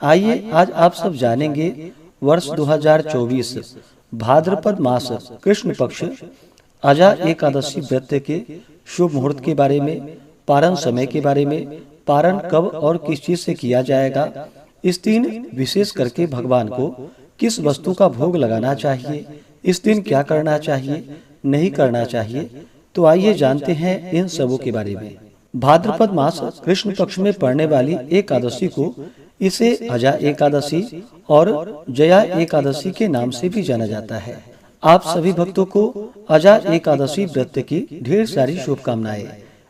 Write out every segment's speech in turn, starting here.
आइए आज आप सब जानेंगे वर्ष 2024 भाद्रपद मास कृष्ण पक्ष अजा एकादशी व्रत के शुभ मुहूर्त के बारे में, पारण समय के बारे में, पारण कब और किस चीज से किया जाएगा, इस दिन विशेष करके भगवान को किस वस्तु का भोग लगाना चाहिए, इस दिन क्या करना चाहिए, नहीं करना चाहिए। तो आइए जानते हैं इन सबों के बारे में। भाद्रपद मास कृष्ण पक्ष में पड़ने वाली एकादशी को इसे अजा एकादशी और जया एकादशी के नाम से भी जाना जाता है। आप सभी भक्तों को अजा एकादशी व्रत की ढेर सारी शुभकामनाएं।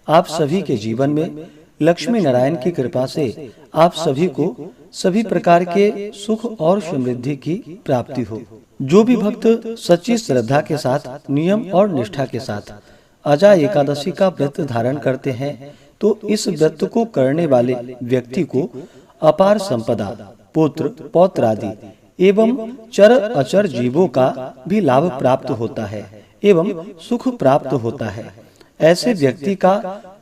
आप सभी के जीवन में लक्ष्मी नारायण की कृपा से आप सभी को सभी प्रकार के सुख और समृद्धि की प्राप्ति हो। जो भी भक्त सच्ची श्रद्धा के साथ, नियम और निष्ठा के साथ अजा एकादशी का व्रत धारण करते हैं, तो इस व्रत को करने वाले व्यक्ति को अपार संपदा, पुत्र, पौत्र आदि एवं चर अचर जीवों का भी लाभ प्राप्त होता है एवं सुख प्राप्त होता है। ऐसे व्यक्ति का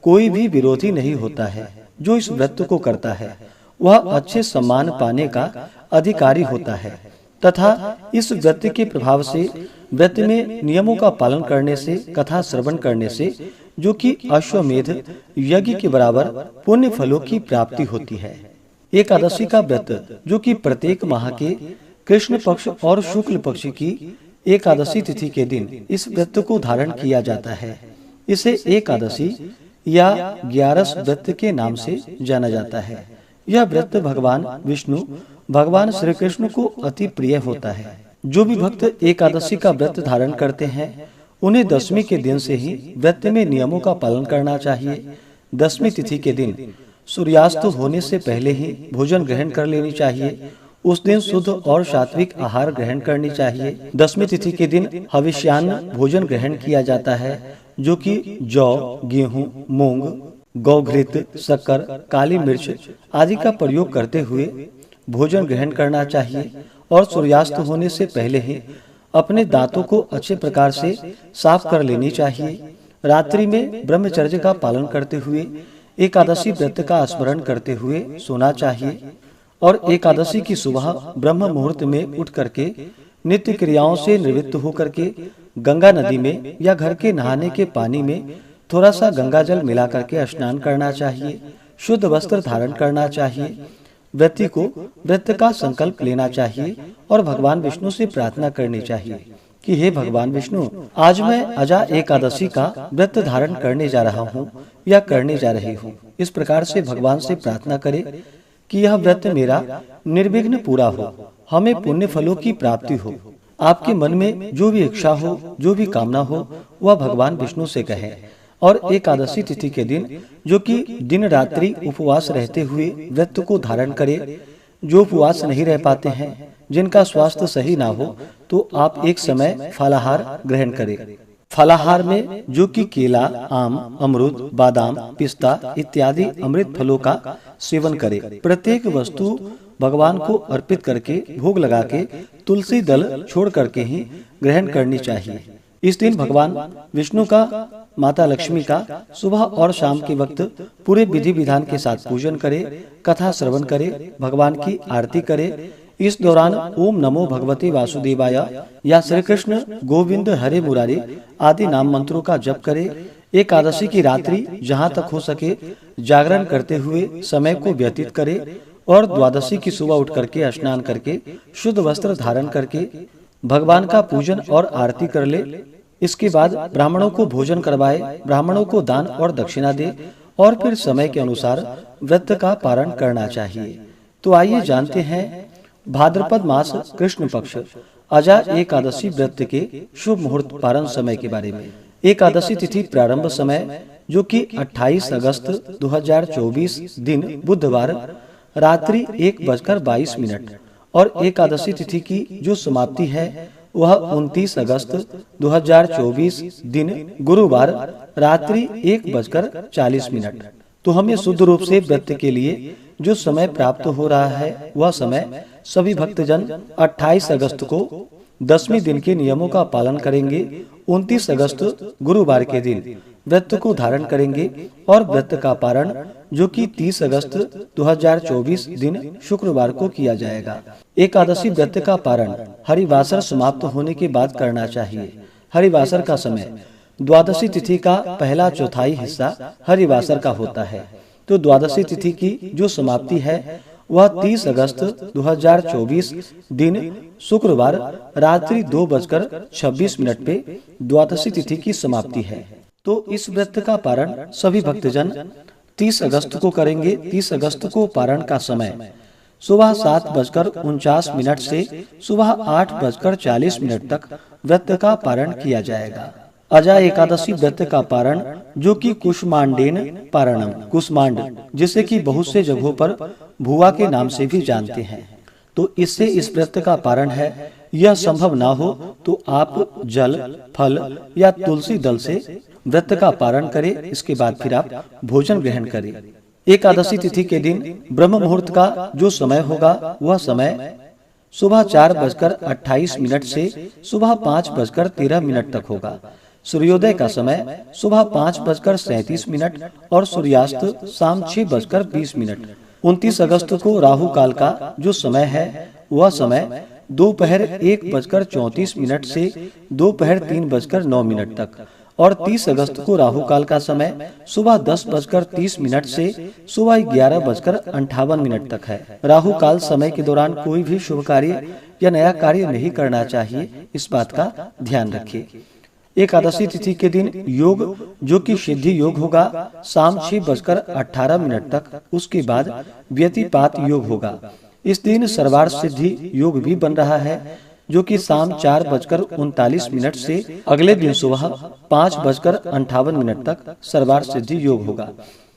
कोई भी विरोधी नहीं होता है। जो इस व्रत को करता है वह अच्छे सम्मान पाने का अधिकारी होता है तथा इस व्रत के प्रभाव से, व्रत में नियमों का पालन करने से, कथा श्रवण करने से, जो कि अश्वमेध यज्ञ के बराबर पुण्य फलों की प्राप्ति होती है। एकादशी का व्रत जो कि प्रत्येक माह के कृष्ण पक्ष और शुक्ल पक्ष की एकादशी तिथि के दिन इस व्रत को धारण किया जाता है, इसे एकादशी या 11 व्रत के नाम से जाना जाता है। यह व्रत भगवान विष्णु, भगवान श्री कृष्ण को अति प्रिय होता है। जो भी भक्त एकादशी का व्रत धारण करते हैं उन्हें दशमी के दिन से ही व्रत में नियमों का पालन करना चाहिए। दशमी तिथि के दिन सूर्यास्त होने से पहले ही भोजन ग्रहण कर लेनी चाहिए। उस दिन शुद्ध और सात्विक आहार ग्रहण करनी चाहिए। दशमी तिथि के दिन हविष्यान्न भोजन ग्रहण किया जाता है, जो कि जौ, गेहूं, मूंग, गौघृत, शक्कर, काली मिर्च आदि का प्रयोग करते हुए भोजन ग्रहण करना चाहिए और सूर्यास्त होने से पहले ही अपने दांतों को अच्छे प्रकार से साफ कर लेनी चाहिए। रात्रि में ब्रह्मचर्य का पालन करते हुए एकादशी व्रत का स्मरण करते हुए सोना चाहिए और एकादशी की सुबह ब्रह्म मुहूर्त में उठ करके नित्य क्रियाओं से निवृत्त होकर के गंगा नदी में या घर के नहाने के पानी में थोड़ा सा गंगा जल मिला करके स्नान करना चाहिए। शुद्ध वस्त्र धारण करना चाहिए। व्यक्ति को व्रत का संकल्प लेना चाहिए और भगवान विष्णु से प्रार्थना करनी चाहिए कि हे भगवान विष्णु, आज मैं अजा एकादशी का व्रत धारण करने जा रहा हूँ या करने जा रही हूँ। इस प्रकार से भगवान से प्रार्थना करें कि यह व्रत मेरा निर्विघ्न पूरा हो, हमें पुण्य फलों की प्राप्ति हो। आपके मन में जो भी इच्छा हो, जो भी कामना हो, वह भगवान विष्णु से कहें। और एकादशी तिथि के दिन जो कि दिन रात्रि उपवास रहते हुए व्रत को धारण करें। जो उपवास नहीं रह पाते हैं, जिनका स्वास्थ्य सही ना हो, तो आप एक समय फलाहार ग्रहण करें। फलाहार में जो कि केला, आम, अमरूद, बादाम, पिस्ता इत्यादि अमृत फलों का सेवन करें। प्रत्येक वस्तु भगवान को अर्पित करके भोग लगा के तुलसी दल छोड़ करके ही ग्रहण करनी चाहिए। इस दिन भगवान विष्णु का, माता लक्ष्मी का सुबह और शाम के वक्त पूरे विधि विधान के साथ पूजन करें, कथा श्रवण करें, भगवान की आरती करें। इस दौरान ओम नमो भगवते वासुदेवाय या श्री कृष्ण गोविंद हरे मुरारी आदि नाम मंत्रों का जप करें। एकादशी की रात्रि जहां तक हो सके जागरण करते हुए समय को व्यतीत करें और द्वादशी की सुबह उठ करके स्नान करके शुद्ध वस्त्र धारण करके भगवान का पूजन और आरती कर ले। इसके बाद ब्राह्मणों को भोजन करवाए, ब्राह्मणों को दान और दक्षिणा दे और फिर समय के अनुसार व्रत का पारण करना चाहिए। तो आइए जानते हैं भाद्रपद मास कृष्ण पक्ष अजा एकादशी व्रत के शुभ मुहूर्त पारण समय के बारे में। एकादशी तिथि प्रारंभ समय जो कि 28 अगस्त 2024 दिन बुधवार रात्रि 1:22 और एकादशी तिथि की जो समाप्ति है वह 29 अगस्त 2024 दिन गुरुवार रात्रि 1:40। तो हमें शुद्ध रूप से व्रत के लिए जो समय प्राप्त हो रहा है वह समय सभी भक्तजन 28 अगस्त को 10वें दिन के नियमों का पालन करेंगे। 29 अगस्त गुरुवार के दिन व्रत को धारण करेंगे और व्रत का पारण जो कि 30 अगस्त 2024 दिन शुक्रवार को किया जाएगा। एकादशी व्रत का पारण हरिवासर समाप्त होने के बाद करना चाहिए। हरिवासर का समय द्वादशी तिथि का पहला चौथाई हिस्सा हरिवासर का होता है। तो द्वादशी तिथि की जो समाप्ति है वह 30 अगस्त 2024 दिन शुक्रवार रात्रि 2:26 पे द्वादशी तिथि की समाप्ति है। तो इस व्रत का पारण सभी भक्तजन 30 अगस्त को करेंगे। 30 अगस्त को पारण का समय सुबह 7:49 से सुबह 8:40 तक व्रत का पारण किया जाएगा। अजा एकादशी व्रत का पारण जो कि कुष्मांडेन पारणम, कुष्मांड जिसे कि बहुत से जगहों पर भुआ के नाम से भी जानते हैं, तो इससे इस व्रत का पारण है। यह संभव ना हो तो आप जल, फल या तुलसी दल से व्रत का पारण करें। इसके बाद फिर आप भोजन ग्रहण करें। एकादशी तिथि के दिन ब्रह्म मुहूर्त का जो समय होगा वह समय सुबह 4:28 से सुबह 5:13 तक होगा। सूर्योदय का समय सुबह 5:37 और सूर्यास्त शाम 6:20। 29 अगस्त को राहु काल का जो समय है वह समय दोपहर 1:34 से दोपहर 3:09 तक और 30 अगस्त को राहु काल का समय सुबह 10:30 से सुबह 11:58 तक है। राहु काल समय के दौरान कोई भी शुभ कार्य या नया कार्य नहीं करना चाहिए, इस बात का ध्यान रखिए। एकादशी तिथि के दिन योग जो कि सिद्धि योग होगा शाम 6:18 तक। उसके बाद व्यतिपात योग होगा। इस दिन सर्वार्थ सिद्धि योग भी बन रहा है जो कि शाम 4:39 से अगले दिन सुबह 5:58 तक सर्वार्थ सिद्धि योग होगा।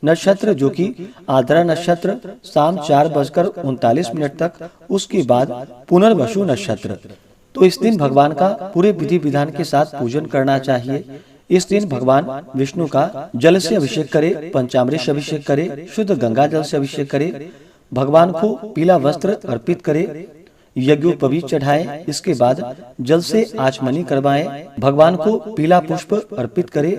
नक्षत्र जो कि आद्रा नक्षत्र शाम 4:39 तक। उसके बाद पुनर्वसु नक्षत्र। तो इस दिन भगवान का पूरे विधि विधान के साथ पूजन करना चाहिए। इस दिन भगवान विष्णु का जल से अभिषेक करे, पंचामृत से अभिषेक करे, शुद्ध गंगा जल से अभिषेक करे, भगवान को पीला वस्त्र अर्पित करे, यज्ञोपवीत चढ़ाएं। इसके बाद जल से आचमनी करवाएं, भगवान को पीला पुष्प अर्पित करे,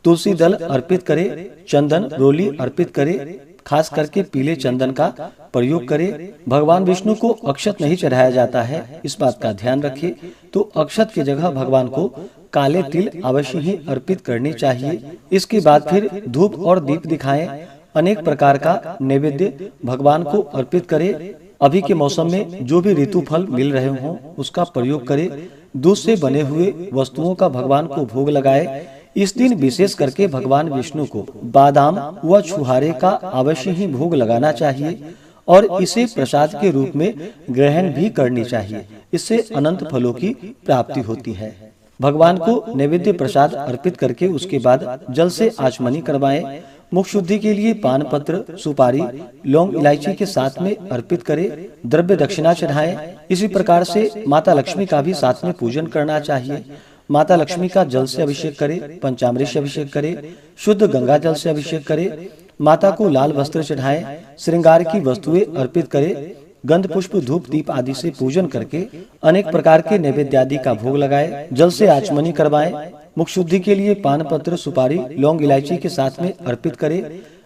तुलसी दल अर्पित करे, चंदन रोली अर्पित करे, खास करके पीले चंदन का प्रयोग करें। भगवान विष्णु को अक्षत नहीं चढ़ाया जाता है, इस बात का ध्यान रखिए। तो अक्षत की जगह भगवान को काले तिल अवश्य ही अर्पित करनी चाहिए। इसके बाद फिर धूप और दीप दिखाएं, अनेक प्रकार का नैवेद्य भगवान को अर्पित करें। अभी के मौसम में जो भी ऋतु फल मिल रहे हों उसका प्रयोग करें। दूध से बने हुए वस्तुओं का भगवान को भोग लगाए। इस दिन विशेष करके भगवान विष्णु को बादाम व छुहारे का अवश्य ही भोग लगाना चाहिए और इसे प्रसाद के रूप में ग्रहण भी करनी चाहिए। इससे अनंत फलों की प्राप्ति होती है। भगवान को नैवेद्य प्रसाद अर्पित करके उसके बाद जल से आचमनी करवाएं। मुख शुद्धि के लिए पान पत्र, सुपारी, लौंग, इलायची के साथ में अर्पित करें। द्रव्य दक्षिणा चढ़ाएं। इसी प्रकार से माता लक्ष्मी का भी साथ में पूजन करना चाहिए। माता लक्ष्मी का जल से अभिषेक करें, पंचामृत से अभिषेक करें, शुद्ध गंगा जल से अभिषेक करें। माता को लाल वस्त्र चढ़ाएं, श्रृंगार की वस्तुएं अर्पित करें, गंध पुष्प धूप दीप आदि से पूजन करके अनेक प्रकार के नैवेद्य आदि का भोग लगाएं। जल से आचमनी करवाएं। मुख शुद्धि के लिए पान पत्र, सुपारी, लौंग, इलायची के साथ में अर्पित करें।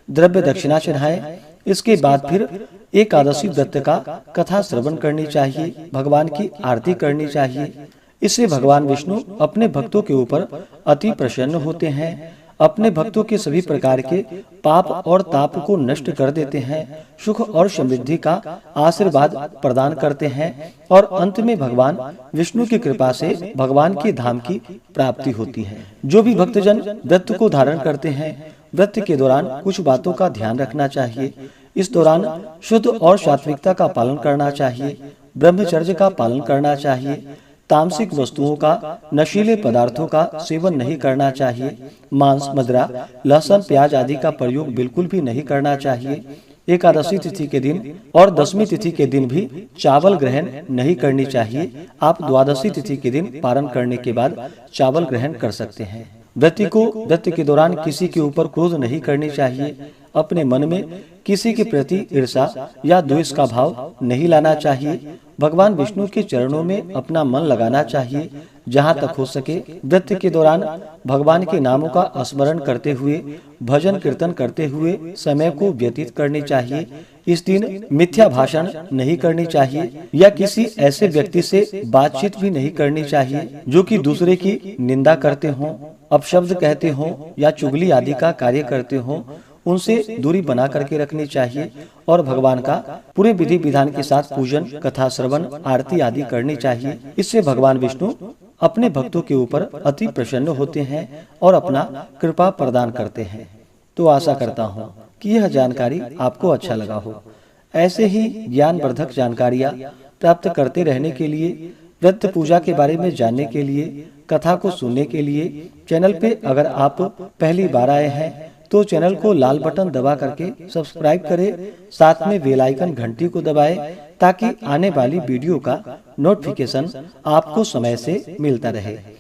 द्रव्य दक्षिणा चढ़ाएं। इसके बाद फिर एकादशी व्रत का कथा श्रवण करनी चाहिए, भगवान की आरती करनी चाहिए। इससे भगवान विष्णु अपने भक्तों के ऊपर अति प्रसन्न होते हैं, अपने भक्तों के सभी प्रकार के पाप और ताप को नष्ट कर देते हैं, सुख और समृद्धि का आशीर्वाद प्रदान करते हैं और अंत में भगवान विष्णु की कृपा से भगवान के धाम की प्राप्ति होती है। जो भी भक्तजन व्रत को धारण करते हैं, व्रत के दौरान कुछ बातों का ध्यान रखना चाहिए। इस दौरान शुद्ध और सात्विकता का पालन करना चाहिए, ब्रह्मचर्य का पालन करना चाहिए, तामसिक वस्तुओं का, नशीले पदार्थों का सेवन नहीं करना चाहिए, मांस, मदिरा, लहसुन, प्याज आदि का प्रयोग बिल्कुल भी नहीं करना चाहिए। एकादशी तिथि के दिन और 10वीं तिथि के दिन भी चावल ग्रहण नहीं करनी चाहिए। आप द्वादशी तिथि के दिन पारण करने के बाद चावल ग्रहण कर सकते हैं। व्यक्ति को व्रत के दौरान किसी के ऊपर क्रोध नहीं करनी चाहिए। अपने मन में किसी के प्रति ईर्ष्या या द्वेष का भाव नहीं लाना चाहिए। भगवान विष्णु के चरणों में अपना मन लगाना चाहिए। जहाँ तक हो सके व्रत के दौरान भगवान के नामों का स्मरण करते हुए भजन कीर्तन करते हुए समय को व्यतीत करनी चाहिए। इस दिन मिथ्या भाषण नहीं करनी चाहिए या किसी ऐसे व्यक्ति से बातचीत भी नहीं करनी चाहिए जो कि दूसरे की निंदा करते हों, अपशब्द कहते हों या चुगली आदि का कार्य करते हों। उनसे दूरी बना करके रखनी चाहिए और भगवान का पूरे विधि विधान के साथ पूजन, कथा श्रवण, आरती आदि करनी चाहिए। इससे भगवान विष्णु अपने भक्तों के ऊपर अति प्रसन्न होते हैं और अपना कृपा प्रदान करते हैं। तो आशा करता हूँ कि यह जानकारी आपको अच्छा लगा हो। ऐसे ही ज्ञानवर्धक जानकारियाँ प्राप्त करते रहने के लिए, व्रत पूजा के बारे में जानने के लिए, कथा को सुनने के लिए चैनल पे अगर आप पहली बार आए हैं तो चैनल को लाल बटन दबा करके सब्सक्राइब करें, साथ में बेल आइकन घंटी को दबाएं ताकि आने वाली वीडियो का नोटिफिकेशन आपको समय से मिलता रहे।